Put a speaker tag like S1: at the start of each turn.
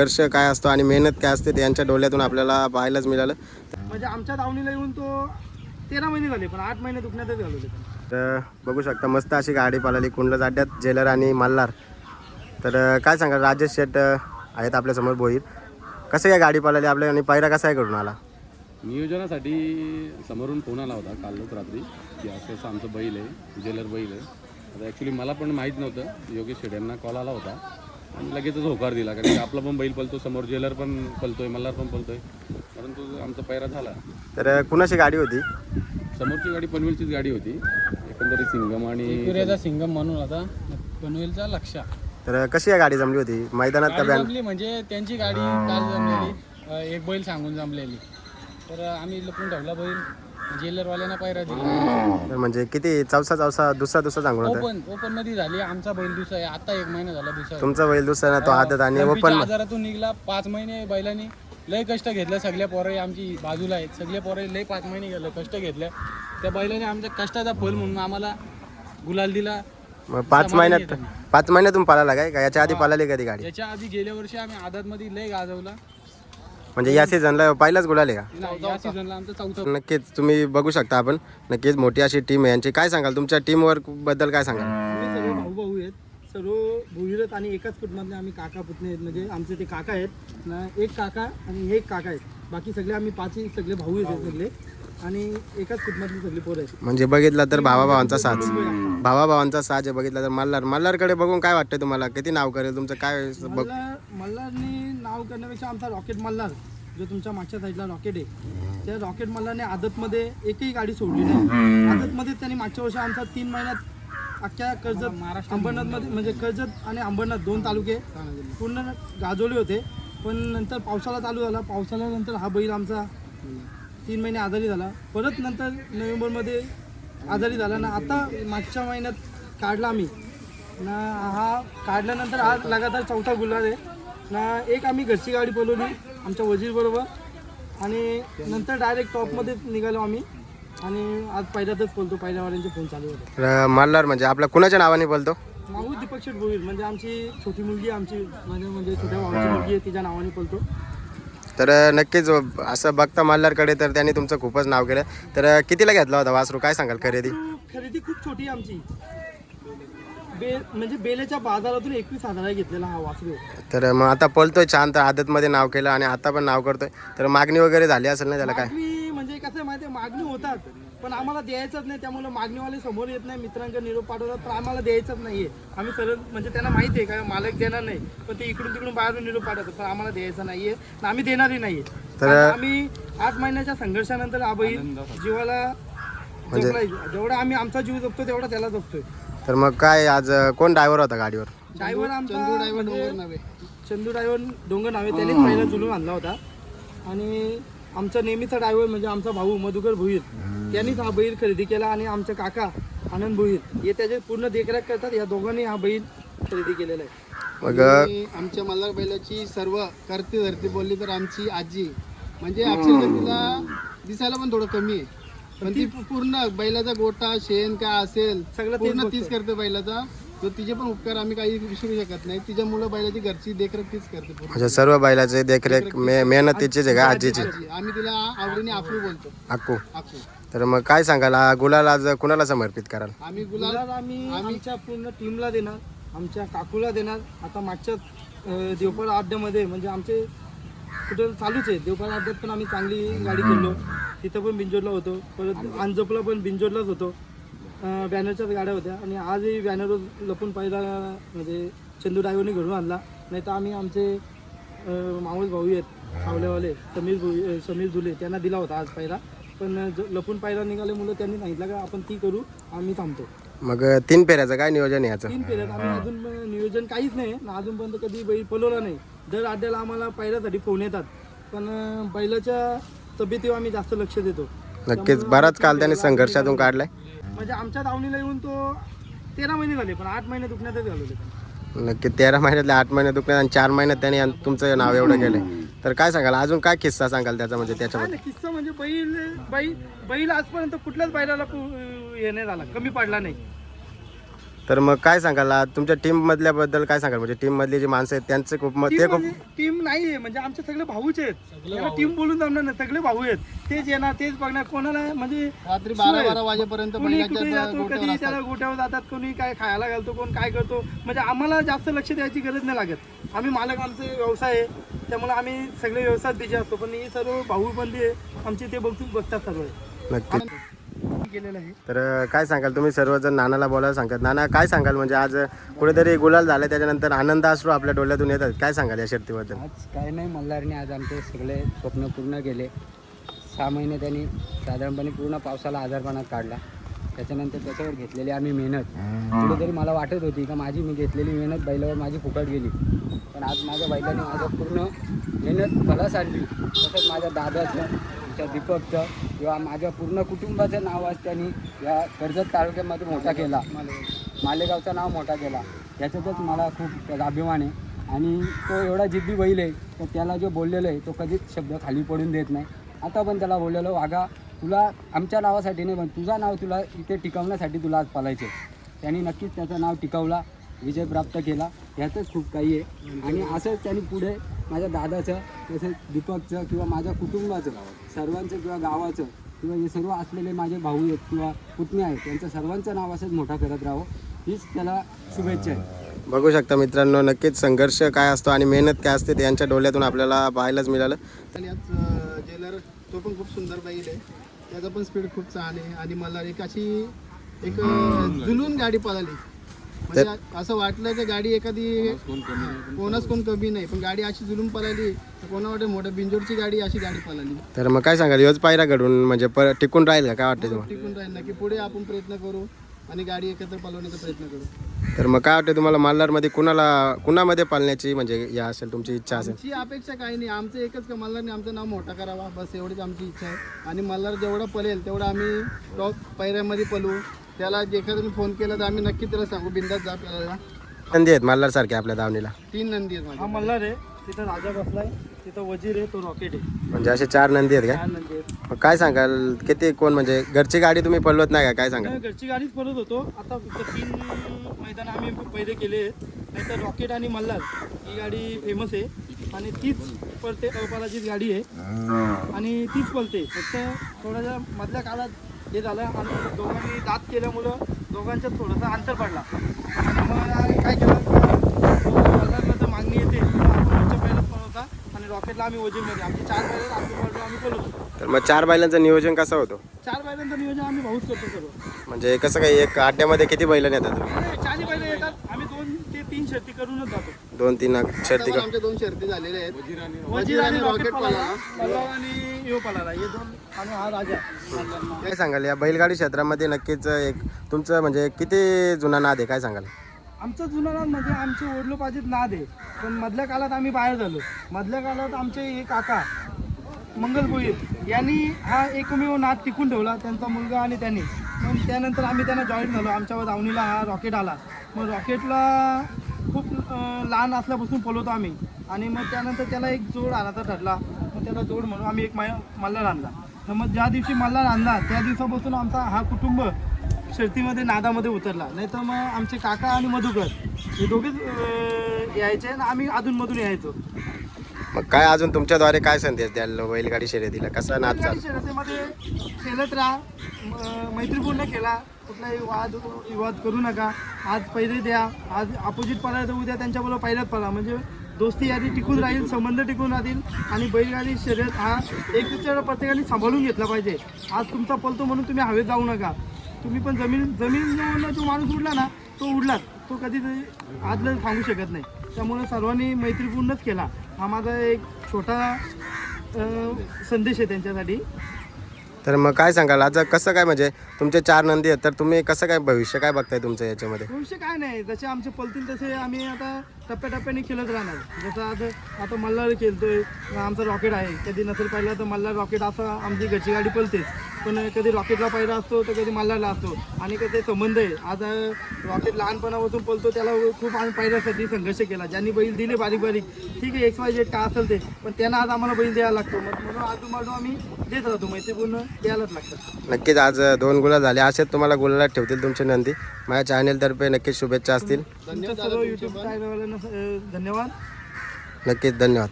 S1: वर्ष काय असतो आणि मेहनत काय असते ते यांच्या डोळ्यातून आपल्याला पाहायलाच मिळालं.
S2: म्हणजे आमच्या दावणीला येऊन तो 13 महिने झाले, पण 8 महिने दुखण्यातच घालवले.
S1: तर बघू शकता मस्त अशी गाडी पळाली कुंडलज अड्ड्यात जेलर आणि मल्हार. तर काय सांगाल राजेश शेट आहेत आपल्यासमोर भोईर, कसं काय गाडी पळाली आपल्या आणि पायरा कसा आहे करून आला?
S3: नियोजनासाठी समोरून फोन आला होता कालच रात्री की असं असं आमचं बैल आहे, जेलर बैल आहे. आता ॲक्च्युली मला पण माहीत नव्हतं, योगेश शेट यांना कॉल आला होता आणि लगेचच होकार दिला, कारण की आपला पण बैल पळतो, समोर जेलर पण पळतोय, मल्हार पण पळतोय, परंतु आमचा पैरा झाला.
S1: तर कुणाची गाडी होती?
S3: समोरची गाडी पनवेलचीच गाडी होती, एकंदरीत सिंगम आणि
S4: पुरेचा सिंगम म्हणून होता पनवेलचा लक्ष.
S1: तर कशी गाडी जमली होती मैदानात का बॅन?
S4: जमली म्हणजे त्यांची गाडी काल जमलेली, एक बैल सांगून जमलेली, तर आम्ही लपून ठेवला बैल, जेलरवाल्यांना पायरा दिला.
S1: म्हणजे किती चौसा दुसरा सांगून होता?
S4: ओपन मध्ये झाली. आमचा बैल दुसरा आहे, आता 1 महिना झाला दुसरा.
S1: तुमचा बैल दुसरा ना तो आदत आणि ओपन
S4: आजारातून निघला. 5 महिने बैलांनी लय कष्ट घेतलं. सगळ्या पोरं आमची बाजूला आहेत, सगळे पोरं लय 5 महिने गेलं कष्ट घेतलं. त्या बैलाने आमच्या कष्टाचा फल म्हणून आम्हाला गुलाल दिला.
S1: मग 5 महिन्यातून पळाला काय का याच्या आधी पळाली कधी गाडी?
S4: याच्या आधी गेल्या वर्षी आम्ही आदतमध्ये लय गाजवला.
S1: म्हणजे या सीझनला पहिलाच गुलाल आहे का?
S4: या सीझनला आमचा चौथा.
S1: नक्कीच तुम्ही बघू शकता, आपण नक्कीच मोठी अशी टीम आहे यांची. काय सांगाल तुमच्या टीम वर्क बद्दल? काय सांगाल?
S2: आम्ही सर्व भाऊ आहेत, सर्व भुईरत आणि एकाच कुटुंबातले आम्ही काका पुतणे आहेत. म्हणजे आमचे ते काका आहेत ना, एक काका आणि एक काका आहेत. बाकी सगळे आम्ही 5 सगळे भाऊ आहेत सगळे, आणि एकाच कुटुंबातली सगळी पोरं आहेत.
S1: म्हणजे बघितलं तर भावाभावांचा साज आहे. बघितलं तर मल्हारकडे बघून काय वाटतं तुम्हाला? किती नाव करेल तुमचं काय?
S2: मल्हारने नाव करण्यापेक्षा आमचा रॉकेट मल्हार, जो तुमच्या मागच्या साईडला रॉकेट आहे, त्या रॉकेट मल्हारने आदतमध्ये एकही गाडी सोडली नाही. आदतमध्ये त्यांनी मागच्या वर्षी आमचा 3 महिन्यात अख्ख्या कर्जत अंबरनाथमध्ये, म्हणजे कर्जत आणि अंबरनाथ 2 तालुके पूर्ण गाजवले होते. पण नंतर पावसाळा चालू झाला, पावसाळ्यानंतर हा बैल आमचा 3 महिने आजारी झाला. परत नंतर नोव्हेंबरमध्ये आजारी झाला ना, आता मागच्या महिन्यात काढला आम्ही ना. हा काढल्यानंतर आज लगातार 4था गुलाल आहे ना. एक आम्ही घरची गाडी पळवली आमच्या वजीरबरोबर, आणि नंतर डायरेक्ट टॉपमध्ये निघालो आम्ही, आणि आज पहिल्यातच बोलतो, पहिल्यावाल्यांचे फोन चालू होते.
S1: मल्हार म्हणजे आपल्या कुणाच्या नावाने बोलतो?
S2: माहूर दीपक शेठ भोईर, म्हणजे आमची छोटी मुलगी, आमची म्हणजे छोट्या भावाची मुलगी आहे, तिच्या नावाने बोलतो.
S1: तर नक्कीच असं बघता मल्हारकडे तर त्यांनी तुमचं खूपच नाव केलं. तर कितीला घेतला होता वासरू? काय सांगाल खरेदी?
S2: खरेदी खूप छोटी आहे आमची. म्हणजे बेलेच्या बाजारातून 21,000 घेतलेला हा वासरू.
S1: तर मग आता पळतोय छान, तर आदतमध्ये नाव केलं आणि आता पण नाव करतोय. तर मागणी वगैरे झाली असेल ना त्याला? काय
S2: मागणी म्हणजे कसं आहे माहिती आहे, मागणी होतात पण आम्हाला द्यायचंच नाही. त्यामुळे मागणीवाले समोर येत नाही, मित्रांकडे निरोप पाठवतात, पण आम्हाला द्यायचंच नाहीये. आम्ही सरळ म्हणजे त्यांना माहिती आहे का मालक देणार नाही, पण ते इकडून तिकडून बाहेरून निरोप पाठवतात, पण आम्हाला द्यायचं नाहीये, आम्ही देणारही नाहीये. तर आम्ही 8 महिन्याच्या संघर्षानंतर हा बैल जीवाला जपलाय. जेवढा आम्ही आमचा जीव जपतो तेवढा त्याला जपतोय.
S1: तर मग काय आज कोण ड्रायव्हर होता गाडीवर?
S2: ड्रायव्हर आमचा चंदू ड्रायव्हर डोंगर नावे, त्यानेच पहिला जुलून आणला होता. आणि आमचा नेहमीचा ड्रायव्हर म्हणजे आमचा भाऊ मधुकर भोईर, त्यांनीच हा बैल खरेदी केला. आणि आमचे काका आनंद भोईर हे त्याचे पूर्ण देखरेख करतात. या दोघांनी हा बैल खरेदी केलेला आहे.
S1: मग
S5: आमच्या मल्हार बैलाची सर्व करते धरती बोलली तर आमची आजी, म्हणजे अक्षरशः तिला दिसायला पण थोडं कमी आहे, पण ती पूर्ण बैलाचा गोटा शेण काय असेल
S2: सगळं
S5: पूर्ण तीच करते बैलाचा. तो तिचे पण उपकार आम्ही काही विसरू शकत नाही. तिच्यामुळं बैलाची घरची देखरेख तीच करते पूर्ण.
S1: म्हणजे सर्व बैलाचे देखरेख मेहनत तिचीच आहे का आजीची?
S5: आम्ही तिला आवडीने आखू बोलतो,
S1: अक्कू.
S5: आखू.
S1: तर मग काय सांगाल गुलाल आज कुणाला समर्पित कराल?
S5: आम्ही
S2: गुलाल आम्ही आमच्या पूर्ण टीमला देणार, आमच्या काकूला देणार. आता मागच्याच देवपाडा अड्ड्यामध्ये म्हणजे आमचे कुठं चालूच आहे, देवपाडा अड्ड्यात पण आम्ही चांगली गाडी खेळलो, तिथं पण बिंजोडला होतो. परत अंजपला पण बिंजोडलाच होतो, बॅनरच्याच गाड्या होत्या. आणि आजही बॅनरवर लपून पाहिला म्हणजे चंदू ड्रायव्हरने घडून आणला. नाही तर आम्ही आमचे मावस भाऊ आहेत सावलेवाले समीर धुले, त्यांना दिला होता आज पाहिला. पण लपून पाहिला निघाले मुलं, त्यांनी सांगितलं का आपण ती करू, आम्ही थांबतो.
S1: मग 3 फेऱ्याचं काय नियोजन आहे याचं?
S2: 3 फेऱ्यात आम्ही अजून नियोजन काहीच नाही ना, अजूनपर्यंत कधी बैल पळवला नाही. दर अड्ड्याला आम्हाला पहिल्यासाठी फोन येतात, पण बैलाच्या तब्येतीवर आम्ही जास्त लक्ष देतो.
S1: नक्कीच बराच काल त्याने संघर्षातून काढलाय.
S2: म्हणजे आमच्या दावणीला येऊन तो 13 महिने झाले, पण 8 महिने दुखण्यातच घालवले.
S1: नक्की 13 महिन्यातले 8 महिने दुखण्यात आणि 4 महिन्यात त्याने तुमचं नाव एवढं केलंय. तर काय सांगाल अजून काय किस्सा सांगाल त्याचा? म्हणजे त्याच्यामध्ये
S2: किस्सा म्हणजे बैल आजपर्यंत कुठल्याच बैलाला हे नाही झाला, कमी पडला नाही.
S1: तर मग काय सांगाल आज तुमच्या टीम मधल्याबद्दल काय सांगाल, म्हणजे टीम मधली जी माणसं आहेत त्यांचे खूप ते खूप
S2: टीम नाही आहे, म्हणजे आमचे सगळे भाऊच आहेत. टीम बोलून जमणार नाही, सगळे भाऊ आहेत. तेच येणार, तेच बघणार. कोणाला म्हणजे
S5: रात्री 12-12 वाजेपर्यंत
S2: कोणी कुठे
S5: बैलाच्या
S2: जातो,
S5: गोट्यावर
S2: कधी
S5: असतात.
S2: त्याला गोट्यावर जातात, कोणी काय खायला घालतो, कोण काय करतो. म्हणजे आम्हाला जास्त लक्ष द्यायची गरज नाही लागत. आम्ही मालक, आमचे व्यवसाय आहे, त्यामुळे आम्ही सगळे व्यवसायात बिझी असतो. पण हे सर्व भाऊ बंदी आमचे ते बघतात सर्व
S1: नक्की.
S2: केलेलं आहे.
S1: तर काय सांगाल तुम्ही सर्वजण नानाला बोलायला सांगतात, नाना काय सांगाल, म्हणजे आज कुठेतरी गुलाल झालं त्याच्यानंतर आनंद अश्रू आपल्या डोळ्यातून येतात, काय सांगाल या शर्तीबद्दल?
S6: आज काय नाही, मल्हारने आज आमचे सगळे स्वप्न पूर्ण केले. 6 महिने त्यांनी साधारणपणे पूर्ण पावसाला आजारपणात काढला. त्याच्यानंतर त्याच्यावर घेतलेली आम्ही मेहनत, कुठेतरी मला वाटत होती का माझी मी घेतलेली मेहनत बैलावर माझी फुकट गेली. पण आज माझ्या बैलाने माझं पूर्ण मेहनत फलास आणली. तसंच माझ्या दादाचं, आमच्या दीपकचं किंवा माझ्या पूर्ण कुटुंबाचं नाव आज त्यांनी या कर्जत तालुक्यामध्ये मोठा केला. मालेगावचं नाव मोठा केला. याच्यातच मला खूप त्याचा अभिमान आहे. आणि तो एवढा जिद्दी बैल आहे तर त्याला जो बोललेलं आहे तो कधीच शब्द खाली पडून देत नाही. आता पण त्याला बोललेलं, वागा तुला आमच्या नावासाठी नाही पण तुझं नाव तुला इथे टिकवण्यासाठी तुला आज पालायचे. त्यांनी नक्कीच त्याचं नाव टिकवला, विजय प्राप्त केला. ह्यातच खूप काही आहे. आणि असंच त्यांनी पुढे माझ्या दादाचं, तसंच दीपकचं किंवा माझ्या कुटुंबाचं, सर्वांचं किंवा गावाचं किंवा हे सर्व असलेले माझे भाऊ आहेत किंवा पुतणे आहेत त्यांचं सर्वांचं नाव असंच मोठा करत राहावं, हीच त्याला शुभेच्छा आहे.
S1: बघू शकता मित्रांनो, नक्कीच संघर्ष काय असतो आणि मेहनत काय असते ते यांच्या डोळ्यातून आपल्याला पाहायलाच मिळालं.
S5: आणि आज जेलर तो पण खूप सुंदर बैल आहे, त्याचा पण स्पीड खूप छान आहे. आणि मला एक अशी एक जुलून गाडी पळाली, म्हणजे असं वाटलं की गाडी एखादी कोणाच कोण कमी नाही, पण गाडी अशी जुलून पळाली कोणा वाटत मोठं बिंजोरची गाडी अशी गाडी पळाली.
S1: तर मग काय सांगाल, योच पायरा घडून म्हणजे टिकून राहील का, काय वाटतं तुम्हाला?
S5: टिकून राहील ना, की पुढे आपण प्रयत्न करू आणि गाडी एकत्र पळवण्याचा प्रयत्न करू.
S1: तर मग काय वाटतं तुम्हाला, मल्हारमध्ये कुणामध्ये पालण्याची म्हणजे या असेल तुमची इच्छा असेल?
S5: आमची अपेक्षा काही नाही, आमचं एकच का मल्हारने आमचं नाव मोठा करावा, बस एवढीच आमची इच्छा आहे. आणि मल्हार जेवढं पळेल तेवढं आम्ही टॉप पायऱ्यामध्ये पळू. त्याला एखाद्याने फोन केला तर आम्ही नक्की त्याला सांगू बिंदास जा आपल्याला.
S1: नंदी आहेत मल्हार सारखे आपल्या दावणीला?
S5: 3 नंदी आहेत
S2: हा
S5: माझ्या.
S2: मल्हार आहे, तिथं राजा बसलाय, तिथं वजीर आहे, तो रॉकेट आहे.
S1: म्हणजे असे 4 नंदी आहेत
S2: 4
S1: का?
S2: नंदी आहेत.
S1: मग काय सांगाल, किती कोण म्हणजे घरची गाडी तुम्ही पळवत नाही का, काय सांगाल?
S2: नाही, घरची गाडीच पळत होतो. आता फक्त 3 मैदान आम्ही पहिले केले आहेत. नाहीतर रॉकेट आणि मल्हार ही गाडी फेमस आहे आणि तीच पळते, अपाराचीच गाडी आहे आणि तीच पळते. फक्त थोड्याशा मधल्या काळात हे झालं आणि दोघांनी दात केल्यामुळं दोघांच्यात थोडंसं अंतर पडला. आणि मग आम्ही काय केलं, मल्हारला तर मागणी येते आपण पहिल्याच पळवता आणि रॉकेटला आम्ही वजीरमध्ये आमची 4 बैल आम्ही पळवतो.
S1: तर मग 4 बैलांचं नियोजन कसं होतं?
S2: 4 बैलांचं नियोजन आम्ही भाऊच करतो सर्व.
S1: म्हणजे कसं काय, एक अड्ड्यामध्ये किती बैल येतात तुम्ही?
S2: 4 बैल येतात, आम्ही 2 ते 3 शर्ती करूनच जातो.
S1: 2-3
S5: आता
S1: शर्ती
S5: पण
S1: का?
S5: आमच्या 2 शर्ती झालेल्या आहेत.
S2: वजीर आणि रॉकेट
S5: पळाला.
S2: पळाला आणि यो पळाला, हे 2 आणि हा राजा.
S1: काय सांगाल, या बैलगाडी क्षेत्रामध्ये नक्कीच एक तुमचं म्हणजे किती जुना नाद आहे, काय सांगाल?
S2: आमचं जुनं नाद म्हणजे आमचे ओढलोपाजीत नाद आहे. पण मधल्या काळात आम्ही बाहेर झालो. मधल्या काळात आमचे एक काका मंगल भोईर यांनी हा एकमेव नाद टिकून ठेवला, त्यांचा मुलगा आणि त्यांनी. मग त्यानंतर आम्ही त्यांना जॉईन झालो. आमच्यावर दावणीला हा रॉकेट आला. मग रॉकेटला खूप लहान असल्यापासून पळवतो आम्ही. आणि मग त्यानंतर त्याला एक जोड आणायचा ठरला. मग त्याला जोड म्हणून आम्ही एक मल्हार आणला. तर मग ज्या दिवशी मल्हार आणला त्या दिवसापासून आमचा हा कुटुंब शर्तीमध्ये नादामध्ये उतरला. नाही तर मग आमचे काका आणि मधुकर हे दोघेच यायचे आणि आम्ही अधूनमधून यायचो.
S1: मग काय अजून तुमच्याद्वारे काय संदेश द्याल बैलगाडी शर्यतीला, कसा नाद चाल?
S2: बैलगाडी शर्यतीमध्ये खेळत राहा, मैत्रीपूर्ण खेळा, कुठलाही विवाद करू नका. आज पहिले द्या, आज अपोजिट पळा तर उद्या त्यांच्याबरोबर पहिल्याच पळा, म्हणजे दोस्ती यादी टिकून राहील, संबंध टिकून राहतील. आणि बैलगाडी शर्यत हा एक दुसऱ्याला प्रत्येकाने सांभाळून घेतला पाहिजे. आज तुमचा पळतो म्हणून तुम्ही हवेत जाऊ नका. तुम्ही पण जमीन जो माणूस उडला ना तो उडलाच, तो कधीच आदलं सांगू शकत नाही. त्यामुळे सर्वांनी मैत्रीपूर्णच केला. हा माझा एक छोटा संदेश आहे त्यांच्यासाठी.
S1: तर मग काय सांगाल, आज कसं काय म्हणजे तुमचे 4 नंदी आहेत, तर तुम्ही कसं काय भविष्य काय बघताय तुमचं याच्यामध्ये?
S2: भविष्य काय नाही, जसे आमचे पलतील तसे आम्ही आता टप्प्याटप्प्याने खेळत राहणार. जसं आता मल्हार खेळतोय, आमचा रॉकेट आहे. कधी नसेल पाहिला तर मल्हार रॉकेट असं आमची घरची गाडी पलतेच. पण कधी रॉकेटला पायरा असतो तर कधी मल्हारला असतो आणि कधी संबंध आहे. आज रॉकेट लहानपणापासून पळतो, त्याला खूप आम्ही पायऱ्यासाठी संघर्ष केला. ज्यांनी बैल दिले बारीक बारीक, ठीक आहे XYZ का असेल ते, पण त्यांना आज आम्हाला बैल द्यायला लागतो. म्हणून आजूबाजू आम्ही देत राहतो, मैत्रीपूर्ण द्यायलाच लागतात.
S1: नक्कीच आज 2 गुलाल झाले, असेच तुम्हाला गुलालात ठेवतील तुमचे नंदी. माझ्या चॅनेलतर्फे नक्कीच शुभेच्छा असतील.
S2: तुमच्या सर्व यूट्यूब चॅनलवाल्यांना धन्यवाद.
S1: नक्कीच धन्यवाद.